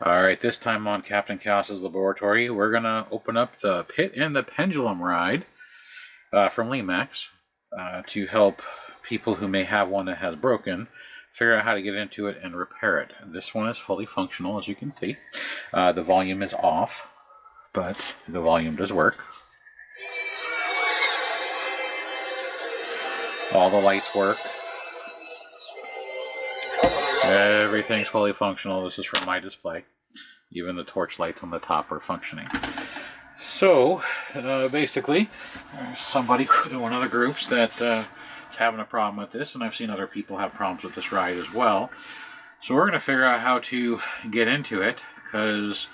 Alright, this time on Captain Chaos's laboratory, we're going to open up the Pit and the Pendulum ride from Lemax to help people who may have one that has broken figure out how to get into it and repair it. This one is fully functional, as you can see. The volume is off, but the volume does work. All the lights work. Everything's fully functional. This is from my display. Even the torch lights on the top are functioning. So, basically, there's somebody in one of the groups that is having a problem with this, and I've seen other people have problems with this ride as well. So we're going to figure out how to get into it, because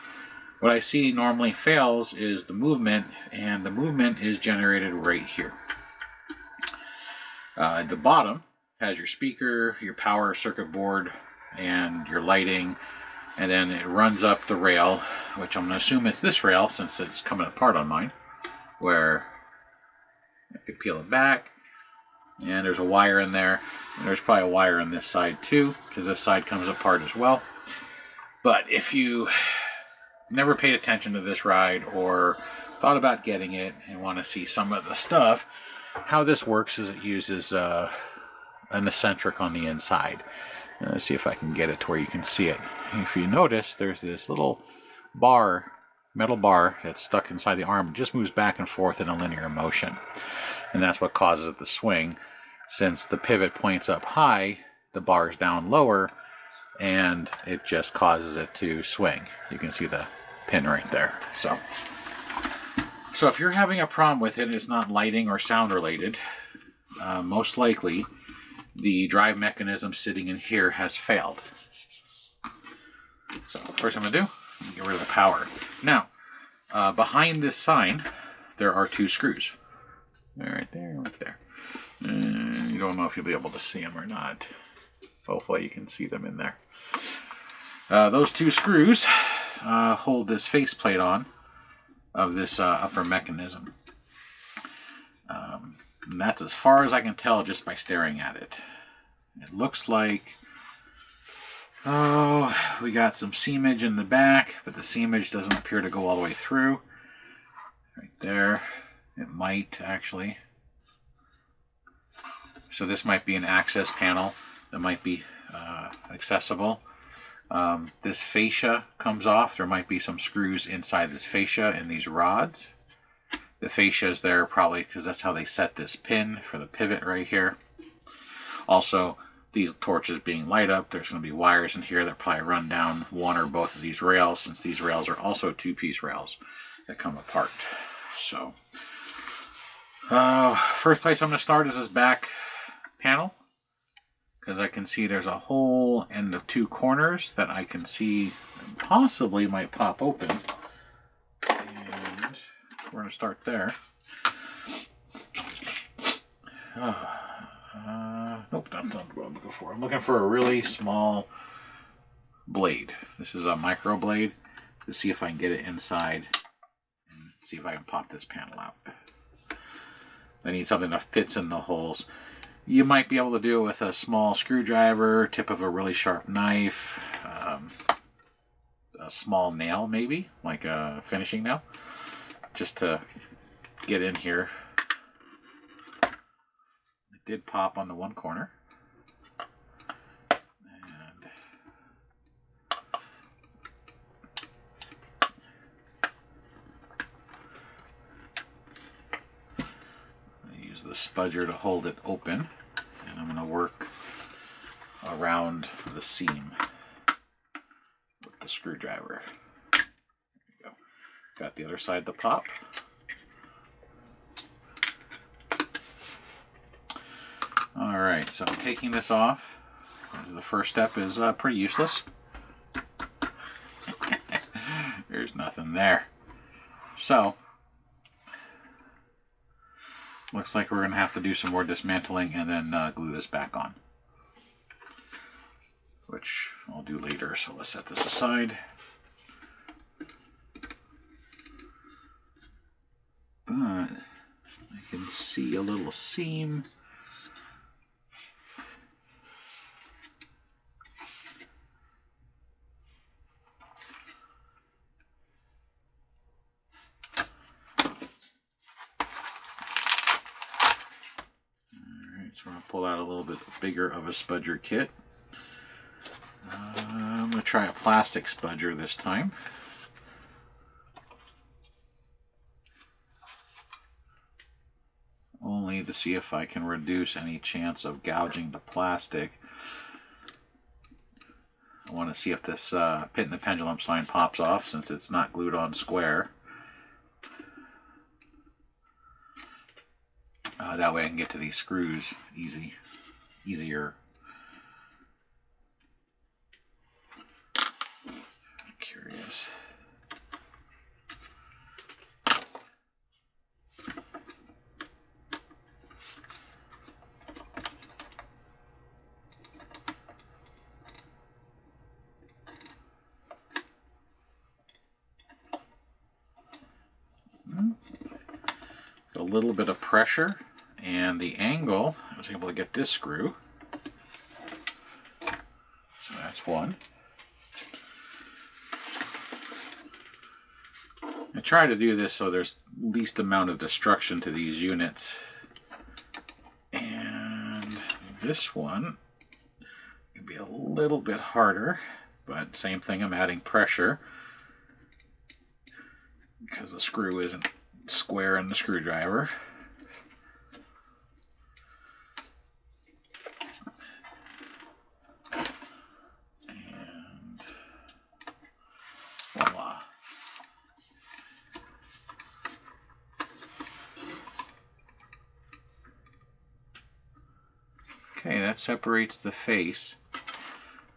what I see normally fails is the movement, and the movement is generated right here. At the bottom has your speaker, your power circuit board, and your lighting, and then it runs up the rail, which I'm going to assume it's this rail since it's coming apart on mine, where I could peel it back, and there's a wire in there, and there's probably a wire on this side too, because this side comes apart as well. But if you never paid attention to this ride or thought about getting it and want to see some of the stuff, how this works is it uses an eccentric on the inside. Let's see if I can get it to where you can see it. If you notice, there's this little bar, metal bar, that's stuck inside the arm. It just moves back and forth in a linear motion. And that's what causes it to swing. Since the pivot points up high, the bar is down lower, and it just causes it to swing. You can see the pin right there. So if you're having a problem with it, it's not lighting or sound related. Most likely, the drive mechanism sitting in here has failed. So first I'm going to do, get rid of the power. Now, behind this sign, there are two screws. Right there, right there. You don't know if you'll be able to see them or not. Hopefully you can see them in there. Those two screws hold this faceplate on of this upper mechanism. And that's as far as I can tell just by staring at it. It looks like, we got some seamage in the back, but the seamage doesn't appear to go all the way through. Right there. It might actually. So this might be an access panel that might be accessible. This fascia comes off. There might be some screws inside this fascia and these rods. The fascia is there probably because that's how they set this pin for the pivot right here. Also, these torches being light up, there's going to be wires in here that probably run down one or both of these rails, since these rails are also two-piece rails that come apart. So, first place I'm going to start is this back panel, because I can see there's a hole in the two corners that I can see possibly might pop open. And we're going to start there. Nope, that's not what I'm looking for. I'm looking for a really small blade. This is a micro blade to see if I can get it inside and see if I can pop this panel out. I need something that fits in the holes. You might be able to do it with a small screwdriver, tip of a really sharp knife, a small nail maybe, like a finishing nail, just to get in here. It did pop on the one corner. And I use the spudger to hold it open, and I'm going to work around the seam with the screwdriver. There you go. Got the other side to pop. Alright, so taking this off, the first step is pretty useless. There's nothing there. So, looks like we're going to have to do some more dismantling and then glue this back on, which I'll do later, so let's set this aside. But I can see a little seam. little bit bigger of a spudger kit. I'm going to try a plastic spudger this time. Only to see if I can reduce any chance of gouging the plastic. I want to see if this Pit in the Pendulum sign pops off since it's not glued on square. That way I can get to these screws easier. I'm curious. With a little bit of pressure and the angle, I was able to get this screw. So that's one. I try to do this so there's least amount of destruction to these units. And this one can be a little bit harder, but same thing, I'm adding pressure because the screw isn't square in the screwdriver. And voila. Okay, that separates the face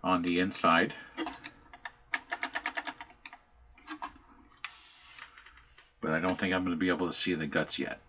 on the inside. But I don't think I'm going to be able to see the guts yet.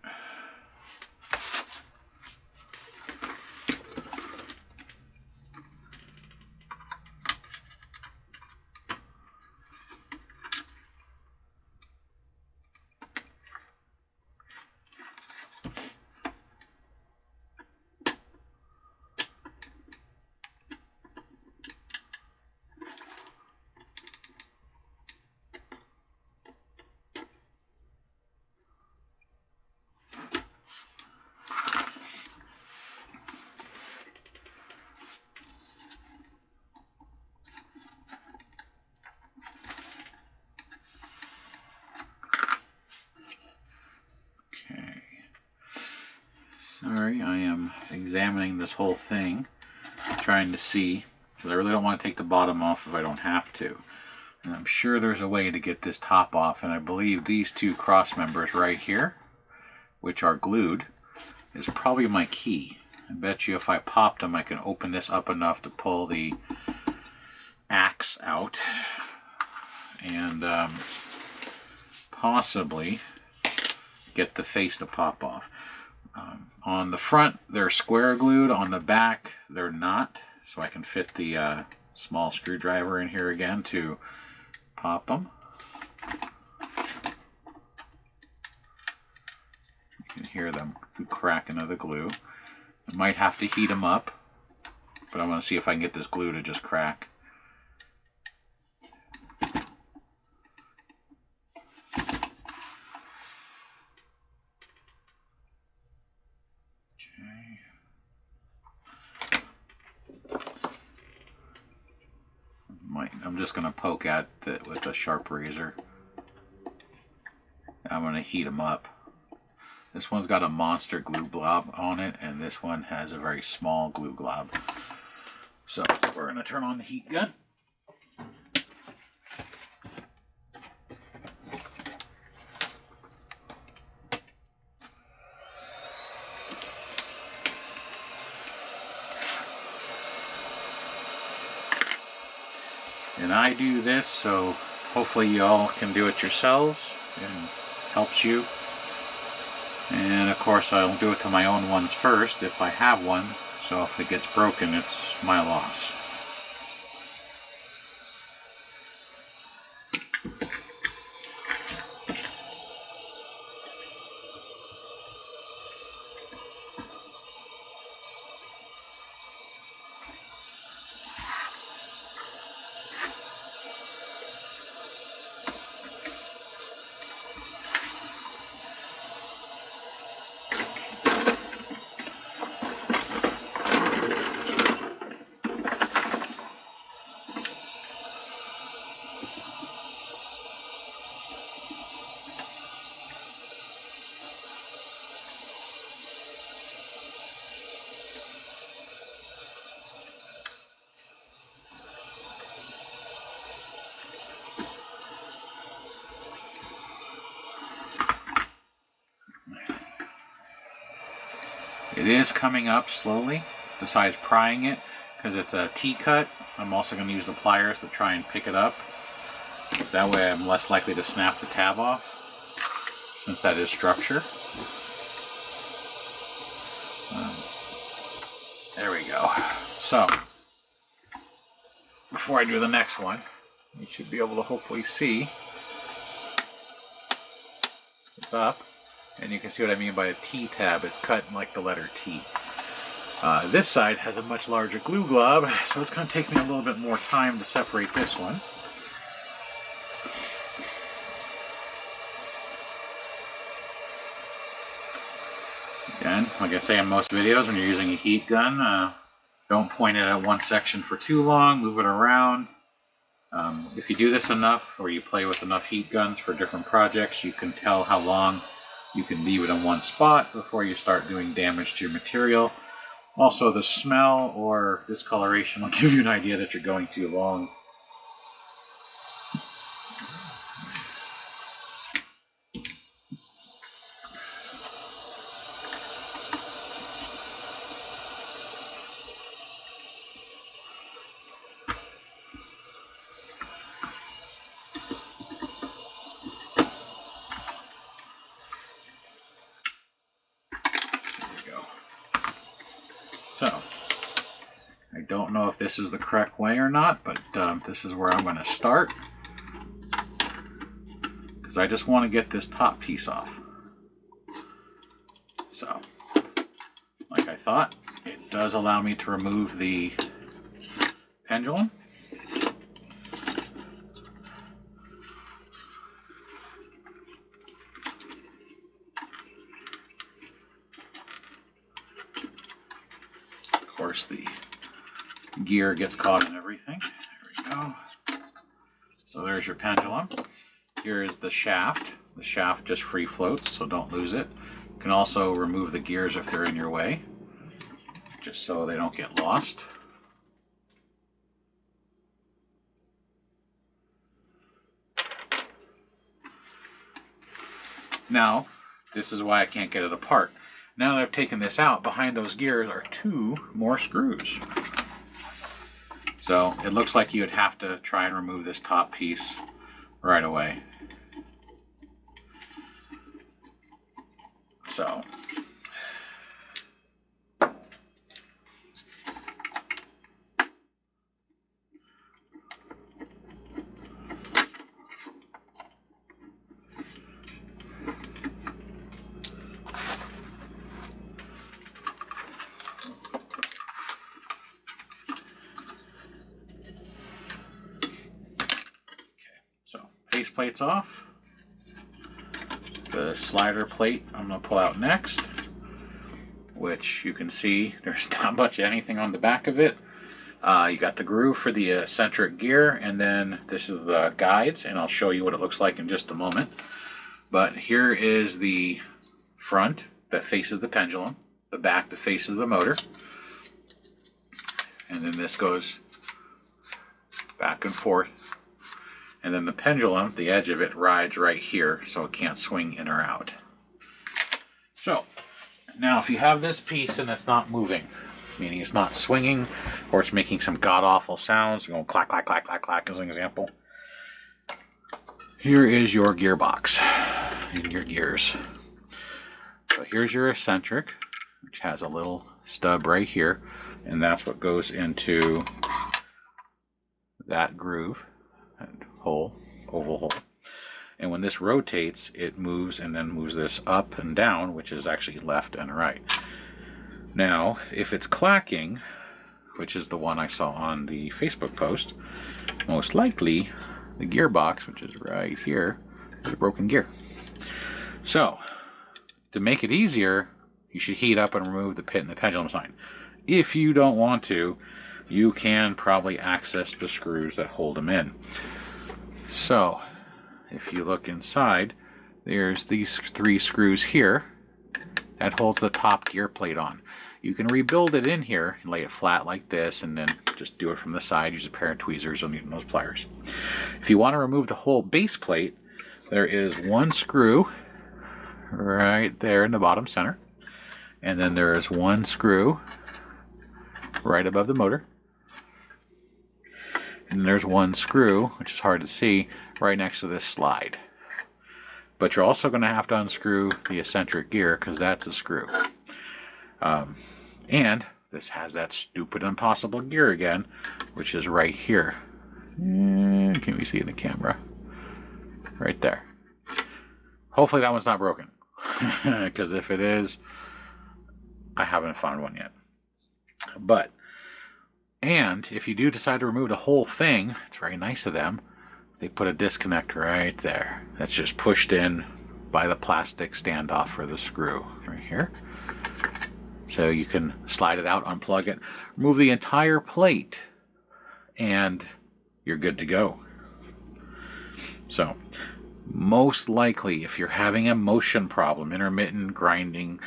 Sorry, I am examining this whole thing, trying to see, because I really don't want to take the bottom off if I don't have to. And I'm sure there's a way to get this top off, and I believe these two cross members right here, which are glued, is probably my key. I bet you if I popped them, I can open this up enough to pull the axe out, and possibly get the face to pop off. On the front, they're square glued. On the back, they're not. So I can fit the small screwdriver in here again to pop them. You can hear them cracking of the glue. I might have to heat them up, but I want to see if I can get this glue to just crack. I'm just going to poke at it with a sharp razor. I'm going to heat them up. This one's got a monster glue glob on it, and this one has a very small glue glob. So we're going to turn on the heat gun. And I do this so hopefully you all can do it yourselves and helps you. And of course I'll do it to my own ones first if I have one, so if it gets broken it's my loss. It is coming up slowly, besides prying it, because it's a T-cut. I'm also going to use the pliers to try and pick it up. That way I'm less likely to snap the tab off, since that is structure. There we go. So, before I do the next one, you should be able to hopefully see it's up. And you can see what I mean by a T-tab. It's cut like the letter T. This side has a much larger glue glob, so it's going to take me a little bit more time to separate this one. Again, like I say in most videos, when you're using a heat gun, don't point it at one section for too long, move it around. If you do this enough, or you play with enough heat guns for different projects, you can tell how long you can leave it in one spot before you start doing damage to your material. Also, the smell or discoloration will give you an idea that you're going too long. So, I don't know if this is the correct way or not, but this is where I'm going to start, because I just want to get this top piece off. So, like I thought, it does allow me to remove the pendulum. Of course, the gear gets caught in everything. There we go. So there's your pendulum. Here is the shaft. The shaft just free floats, so don't lose it. You can also remove the gears if they're in your way, just so they don't get lost. Now, this is why I can't get it apart. Now that I've taken this out, behind those gears are 2 more screws. So it looks like you would have to try and remove this top piece right away. So, face plate's off. The slider plate I'm going to pull out next, which you can see there's not much anything on the back of it. You got the groove for the eccentric gear, and then this is the guides, and I'll show you what it looks like in just a moment. But here is the front that faces the pendulum, the back that faces the motor, and then this goes back and forth. And then the pendulum, the edge of it, rides right here, so it can't swing in or out. So, now if you have this piece and it's not moving, meaning it's not swinging, or it's making some god-awful sounds, going clack, clack, clack, clack, clack, as an example, here is your gearbox and your gears. So here's your eccentric, which has a little stub right here, and that's what goes into that groove. Hole, oval hole, and when this rotates, it moves and then moves this up and down, which is actually left and right. Now, if it's clacking, which is the one I saw on the Facebook post, most likely the gearbox, which is right here, is a broken gear. So, to make it easier, you should heat up and remove the pit and the pendulum sign. If you don't want to, you can probably access the screws that hold them in. So, if you look inside, there's these 3 screws here that holds the top gear plate on. You can rebuild it in here and lay it flat like this, and then just do it from the side. Use a pair of tweezers or those pliers. If you want to remove the whole base plate, there is 1 screw right there in the bottom center. And then there is one screw right above the motor. And there's one screw, which is hard to see, right next to this slide. But you're also going to have to unscrew the eccentric gear because that's a screw. And this has that stupid impossible gear again, which is right here. Can we see it in the camera? Right there. Hopefully that one's not broken. Because if it is, I haven't found one yet. And if you do decide to remove the whole thing, it's very nice of them. They put a disconnect right there. That's just pushed in by the plastic standoff for the screw right here. So you can slide it out, unplug it, remove the entire plate, and you're good to go. So most likely, if you're having a motion problem, intermittent grinding,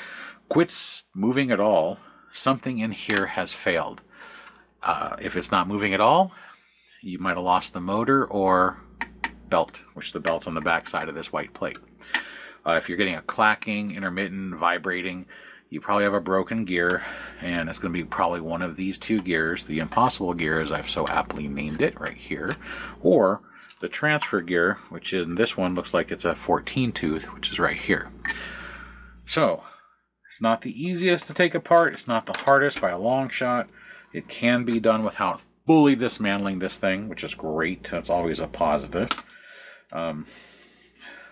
quits moving at all, something in here has failed. If it's not moving at all, you might have lost the motor or belt, which the belt's on the back side of this white plate. If you're getting a clacking, intermittent, vibrating, you probably have a broken gear, and it's going to be probably one of these two gears, the impossible gear, as I've so aptly named it right here, or the transfer gear, which in this one looks like it's a 14 tooth, which is right here. So it's not the easiest to take apart. It's not the hardest by a long shot. It can be done without fully dismantling this thing, which is great. That's always a positive.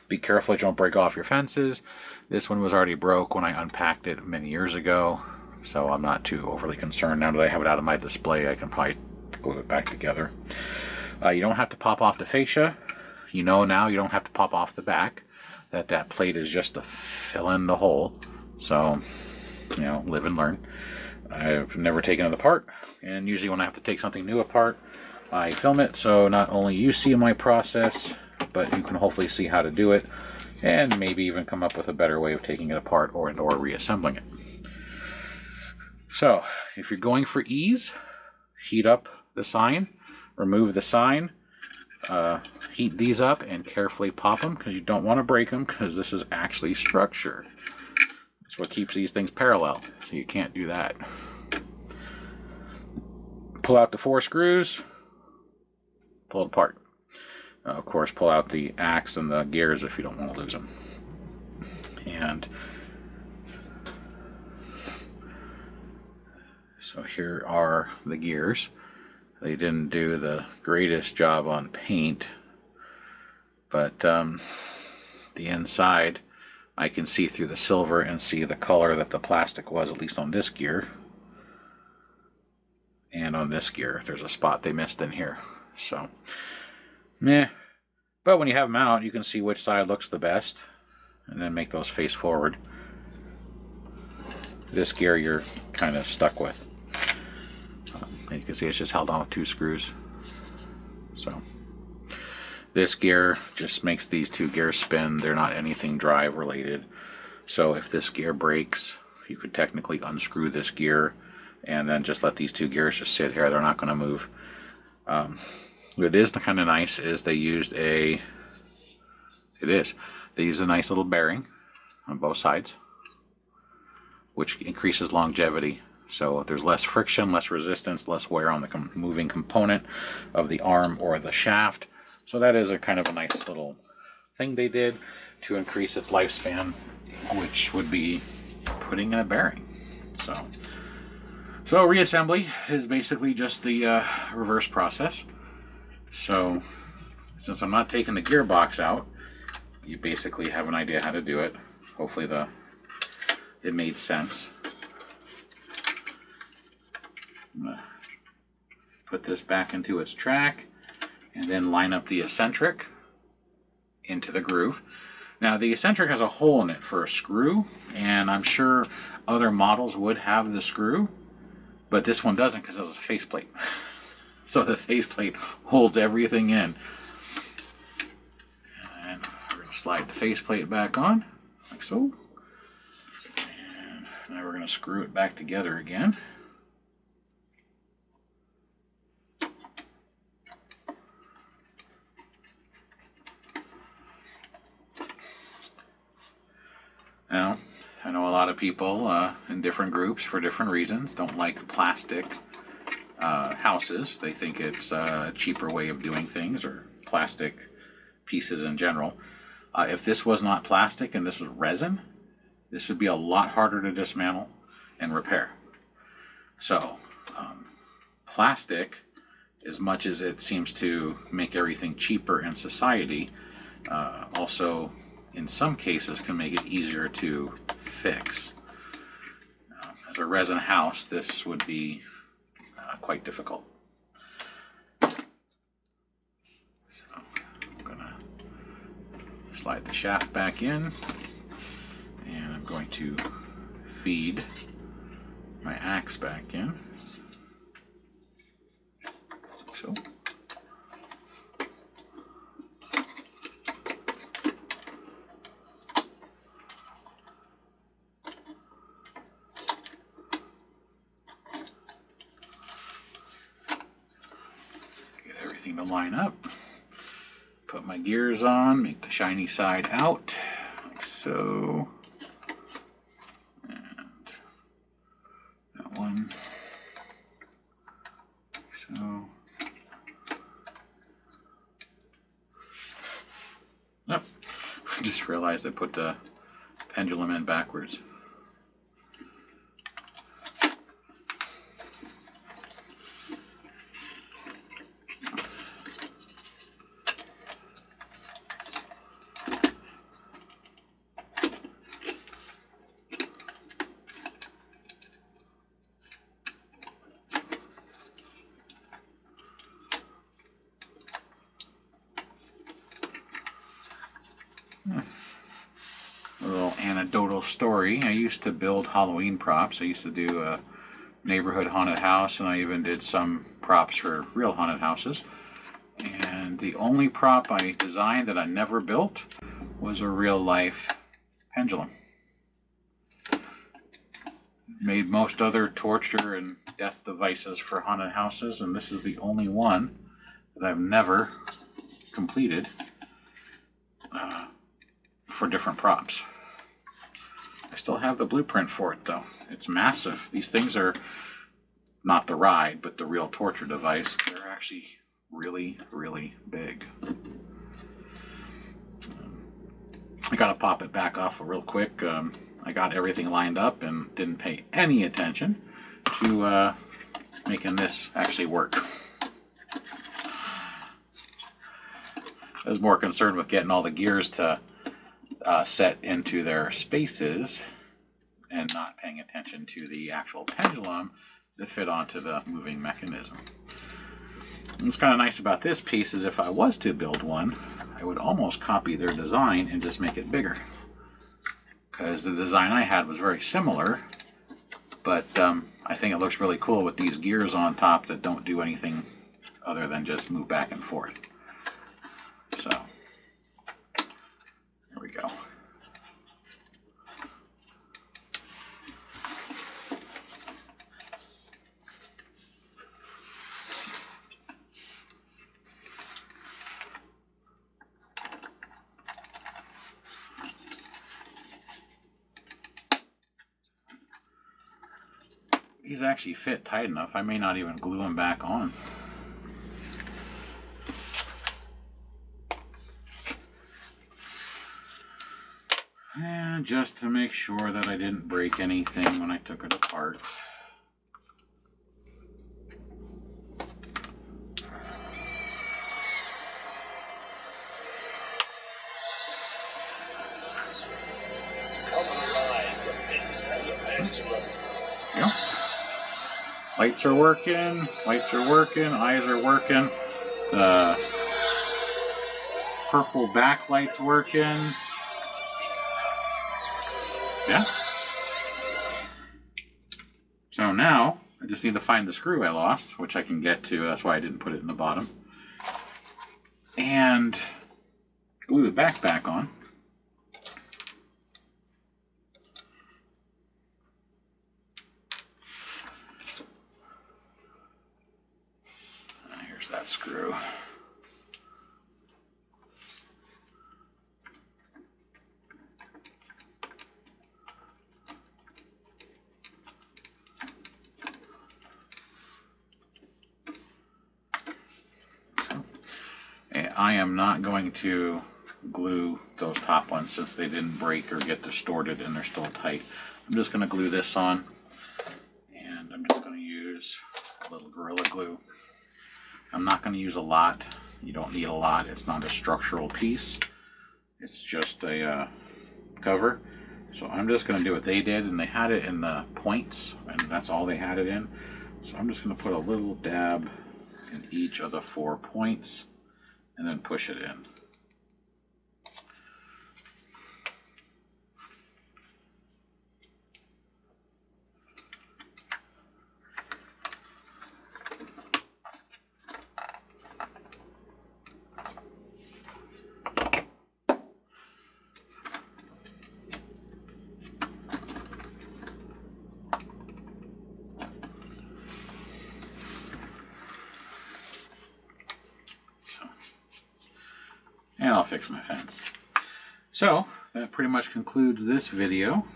Be careful you don't break off your fences. This one was already broke when I unpacked it many years ago, so I'm not too overly concerned. Now that I have it out of my display, I can probably glue it back together. You don't have to pop off the fascia. You know now you don't have to pop off the back. That plate is just to fill in the hole. So, you know, live and learn. I've never taken it apart, and usually when I have to take something new apart, I film it so not only you see my process, but you can hopefully see how to do it, and maybe even come up with a better way of taking it apart or reassembling it. So, if you're going for ease, heat up the sign, remove the sign, heat these up, and carefully pop them, because you don't want to break them, because this is actually structure. It's what keeps these things parallel, so you can't do that. Pull out the 4 screws, pull it apart. Of course, pull out the axe and the gears if you don't want to lose them. And so here are the gears. They didn't do the greatest job on paint, but the inside, I can see through the silver and see the color that the plastic was, at least on this gear. And on this gear, there's a spot they missed in here. So, meh. But when you have them out, you can see which side looks the best, and then make those face forward. This gear you're kind of stuck with. And you can see it's just held on with 2 screws. So, this gear just makes these 2 gears spin. They're not anything drive related. So if this gear breaks, you could technically unscrew this gear and then just let these 2 gears just sit here. They're not going to move. What is kind of nice is they used a nice little bearing on both sides, which increases longevity. So there's less friction, less resistance, less wear on the moving component of the arm or the shaft. So that is a kind of a nice little thing they did to increase its lifespan, which would be putting in a bearing. So reassembly is basically just the reverse process. So since I'm not taking the gearbox out, you basically have an idea how to do it. Hopefully it made sense. I'm gonna put this back into its track and then line up the eccentric into the groove. Now the eccentric has a hole in it for a screw, and I'm sure other models would have the screw, but this one doesn't because it has a faceplate. So the faceplate holds everything in. And we're going to slide the faceplate back on, like so. And now we're going to screw it back together again. Now, I know a lot of people in different groups for different reasons don't like plastic houses. They think it's a cheaper way of doing things, or plastic pieces in general. If this was not plastic and this was resin, this would be a lot harder to dismantle and repair. So plastic, as much as it seems to make everything cheaper in society, also in some cases can make it easier to fix. As a resin house, this would be quite difficult. So I'm going to slide the shaft back in, and I'm going to feed my axe back in. So. Get everything to line up. Put my gears on, make the shiny side out, like so. And that one. So. Nope. Just realized I put the pendulum in backwards. A little anecdotal story. I used to build Halloween props. I used to do a neighborhood haunted house, and I even did some props for real haunted houses. And the only prop I designed that I never built was a real life pendulum. Made most other torture and death devices for haunted houses, and this is the only one that I've never completed for different props. I still have the blueprint for it though. It's massive. These things are not the ride, but the real torture device. They're actually really, really big. I gotta pop it back off real quick. I got everything lined up and didn't pay any attention to making this actually work. I was more concerned with getting all the gears to set into their spaces and not paying attention to the actual pendulum to fit onto the moving mechanism. And what's kind of nice about this piece is if I was to build one, I would almost copy their design and just make it bigger. Because the design I had was very similar, but I think it looks really cool with these gears on top that don't do anything other than just move back and forth. So, there we go. These actually fit tight enough. I may not even glue them back on. And just to make sure that I didn't break anything when I took it apart. Yeah. Lights are working, eyes are working, the purple backlight's working. Yeah. So now I just need to find the screw I lost, which I can get to. That's why I didn't put it in the bottom. And glue the back on. Here's that screw. I am not going to glue those top ones since they didn't break or get distorted and they're still tight. I'm just going to glue this on, and I'm just going to use a little Gorilla Glue. I'm not going to use a lot. You don't need a lot. It's not a structural piece. It's just a cover. So I'm just going to do what they did, and they had it in the points, and that's all they had it in. So I'm just going to put a little dab in each of the 4 points and then push it in. And I'll fix my fence. So that pretty much concludes this video.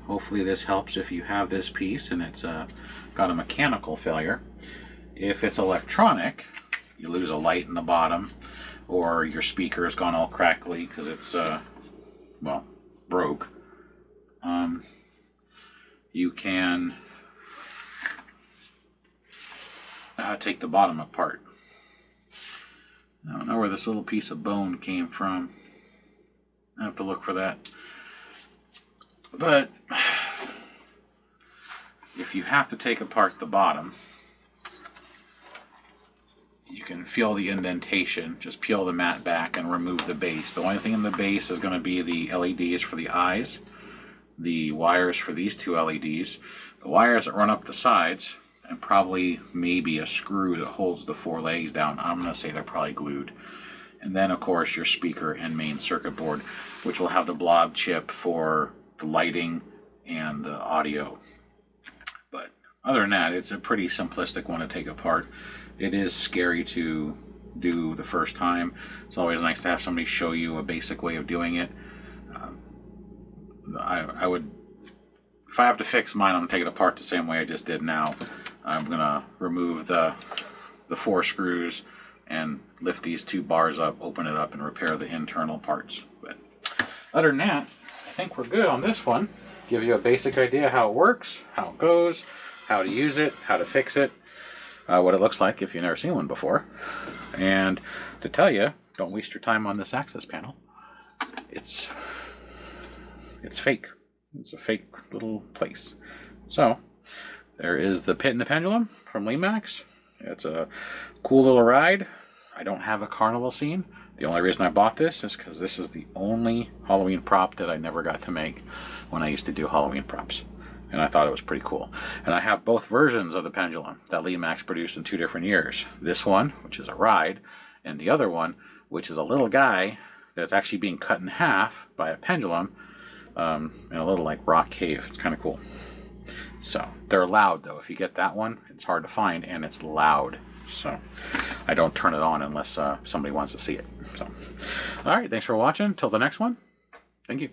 Hopefully this helps if you have this piece and it's got a mechanical failure. If it's electronic, you lose a light in the bottom, or your speaker has gone all crackly because it's well, broke. You can take the bottom apart. I don't know where this little piece of bone came from. I have to look for that. But if you have to take apart the bottom, you can feel the indentation. Just peel the mat back and remove the base. The only thing in the base is going to be the LEDs for the eyes, the wires for these 2 LEDs, the wires that run up the sides, and probably maybe a screw that holds the 4 legs down. I'm going to say they're probably glued. And then, of course, your speaker and main circuit board, which will have the blob chip for the lighting and the audio. But other than that, it's a pretty simplistic one to take apart. It is scary to do the first time. It's always nice to have somebody show you a basic way of doing it. I would, if I have to fix mine, I'm going to take it apart the same way I just did now. I'm going to remove the 4 screws and lift these 2 bars up, open it up, and repair the internal parts. But other than that, I think we're good on this one. Give you a basic idea how it works, how it goes, how to use it, how to fix it, what it looks like if you've never seen one before. And to tell you, don't waste your time on this access panel. It's fake. It's a fake little place. So there is the Pit and the Pendulum from Lemax. It's a cool little ride. I don't have a carnival scene. The only reason I bought this is because this is the only Halloween prop that I never got to make when I used to do Halloween props. And I thought it was pretty cool. And I have both versions of the Pendulum that Lemax produced in 2 different years. This one, which is a ride, and the other one, which is a little guy that's actually being cut in half by a pendulum in a little like rock cave. It's kind of cool. So they're loud though. If you get that one, it's hard to find and it's loud. So I don't turn it on unless somebody wants to see it. So, all right, thanks for watching. Till the next one. Thank you.